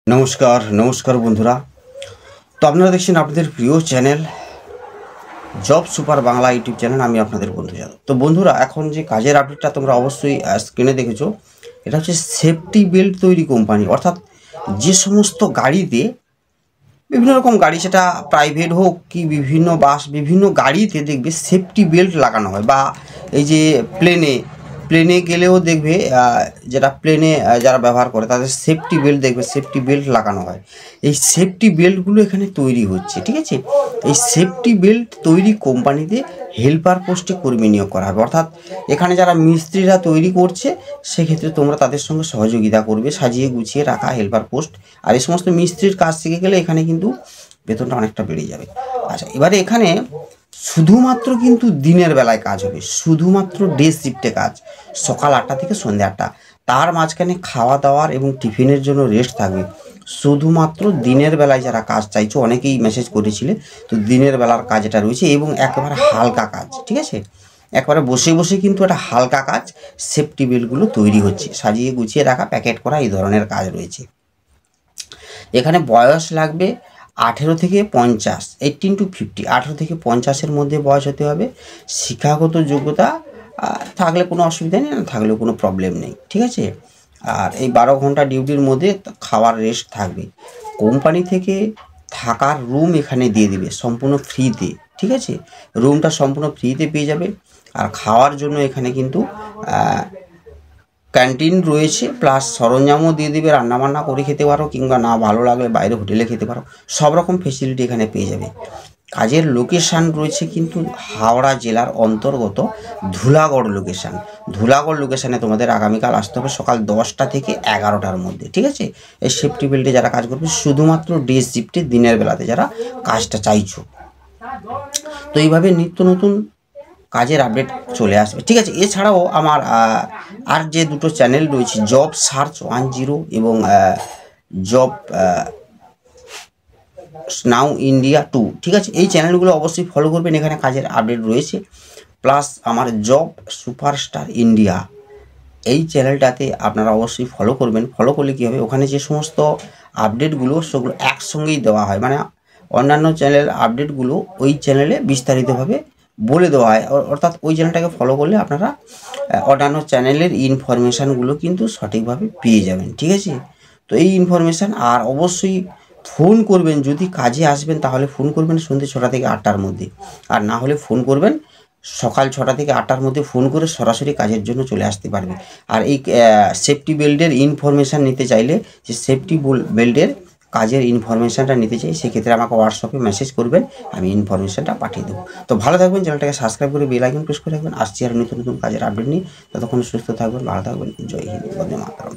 নমস্কার নমস্কার বন্ধুরা। তো আপনারা দেখছেন আপনাদের প্রিয় channel job super Bangla YouTube channel. আমি আপনাদের বন্ধু যাদব। তো বন্ধুরা, এখন যে কাজের আপডেটটা তোমরা অবশ্যই স্ক্রিনে দেখেছো, এটা হচ্ছে সেফটি বেল্ট তৈরি কোম্পানি। অর্থাৎ যে সমস্ত গাড়িতে, বিভিন্ন রকম গাড়ি, সেটা প্রাইভেট হোক কি বিভিন্ন বাস, বিভিন্ন গাড়িতে দেখবে সেফটি বেল্ট লাগানো হয়। বা এই যে প্লেনে গেলেও দেখবে, যেটা প্লেনে যারা ব্যবহার করে তাদের সেফটি বেল্ট দেখবে, সেফটি বেল্ট লাগানো হয়। এই সেফটি বেল্টগুলো এখানে তৈরি হচ্ছে, ঠিক আছে। এই সেফটি বেল্ট তৈরি কোম্পানিতে হেল্পার পোস্টে কর্মী নিয়োগ করা হবে। অর্থাৎ এখানে যারা মিস্ত্রিরা তৈরি করছে, সেক্ষেত্রে তোমরা তাদের সঙ্গে সহযোগিতা করবে, সাজিয়ে গুছিয়ে রাখা হেল্পার পোস্ট। আর এই সমস্ত মিস্ত্রির কাজ শিখে গেলে এখানে কিন্তু বেতনটা অনেকটা বেড়ে যাবে। আচ্ছা, এবারে এখানে শুধুমাত্র কিন্তু দিনের বেলায় কাজ হবে, শুধুমাত্র ডে শিফটে কাজ, সকাল 8টা থেকে সন্ধ্যে 8টা। তার মাঝখানে খাওয়া দাওয়ার এবং টিফিনের জন্য রেস্ট থাকবে। শুধুমাত্র দিনের বেলায় যারা কাজ চাইছো, অনেকেই মেসেজ করেছিলে, তো দিনের বেলার কাজ এটা রয়েছে এবং একেবারে হালকা কাজ, ঠিক আছে। একবারে বসে বসে কিন্তু একটা হালকা কাজ, সেফটি বেল্টগুলো তৈরি হচ্ছে, সাজিয়ে গুছিয়ে রাখা, প্যাকেট করা, এই ধরনের কাজ রয়েছে। এখানে বয়স লাগবে 18 থেকে 50, 18 to 50, 18 থেকে 50-এর মধ্যে বয়স হতে হবে। শিক্ষাগত যোগ্যতা থাকলে কোনো অসুবিধা নেই, না থাকলেও কোনো প্রবলেম নেই, ঠিক আছে। আর এই 12 ঘন্টা ডিউটির মধ্যে খাওয়ার রেস্ট থাকবে। কোম্পানি থেকে থাকার রুম এখানে দিয়ে দিবে সম্পূর্ণ ফ্রিতে, ঠিক আছে। রুমটা সম্পূর্ণ ফ্রিতে পেয়ে যাবে। আর খাওয়ার জন্য এখানে কিন্তু ক্যান্টিন রয়েছে, প্লাস সরঞ্জামও দিয়ে দেবে, রান্নাবান্না করে খেতে পারো, কিংবা না ভালো লাগলে বাইরে হোটেলে খেতে পারো, সব রকম ফেসিলিটি এখানে পেয়ে যাবে। কাজের লোকেশান রয়েছে কিন্তু হাওড়া জেলার অন্তর্গত ধুলাগড় লোকেশান। ধুলাগড় লোকেশানে তোমাদের আগামীকাল আসতে হবে সকাল 10টা থেকে 11টার মধ্যে, ঠিক আছে। এই সেফটি বেল্টে যারা কাজ করবে, শুধুমাত্র ডে শিফটে, দিনের বেলাতে যারা কাজটা চাইছো। তো এইভাবে নিত্য নতুন কাজের আপডেট চলে আসবে, ঠিক আছে। এছাড়াও আমার আর যে দুটো চ্যানেল রয়েছে, জব সার্চ 10 এবং জব নাও ইন্ডিয়া 2, ঠিক আছে। এই চ্যানেলগুলো অবশ্যই ফলো করবেন, এখানে কাজের আপডেট রয়েছে। প্লাস আমার জব সুপারস্টার ইন্ডিয়া, এই চ্যানেলটাতে আপনারা অবশ্যই ফলো করবেন। ফলো করলে কী হবে, ওখানে যে সমস্ত আপডেটগুলো সেগুলো একসঙ্গেই দেওয়া হয়। মানে অন্যান্য চ্যানেল আপডেটগুলো ওই চ্যানেলে বিস্তারিতভাবে বলে দেওয়া হয়। অর্থাৎ ওই চ্যানেলটাকে ফলো করলে আপনারা অন্যান্য চ্যানেলের ইনফরমেশানগুলো কিন্তু সঠিকভাবে পেয়ে যাবেন, ঠিক আছে। তো এই ইনফরমেশান, আর অবশ্যই ফোন করবেন, যদি কাজে আসবেন তাহলে ফোন করবেন সন্ধ্যে 6টা থেকে 8টার মধ্যে, আর না হলে ফোন করবেন সকাল 6টা থেকে 8টার মধ্যে। ফোন করে সরাসরি কাজের জন্য চলে আসতে পারবে। আর এই সেফটি বেল্টের ইনফরমেশান নিতে চাইলে, যে সেফটি বেল্টের কাজের ইনফরমেশানটা নিতে চাই, সেক্ষেত্রে আমাকে হোয়াটসঅ্যাপে মেসেজ করবেন, আমি ইনফরমেশানটা পাঠিয়ে দেবো। তো ভালো থাকবেন, চ্যানেলটাকে সাবস্ক্রাইব করে বেল আইকন প্রেস করে রাখবেন। আসছি আর নতুন নতুন কাজের আপডেট নিয়ে। ততক্ষণ সুস্থ থাকবেন, ভালো থাকবেন। জয় হিন্দ, বন্দে মাতরম।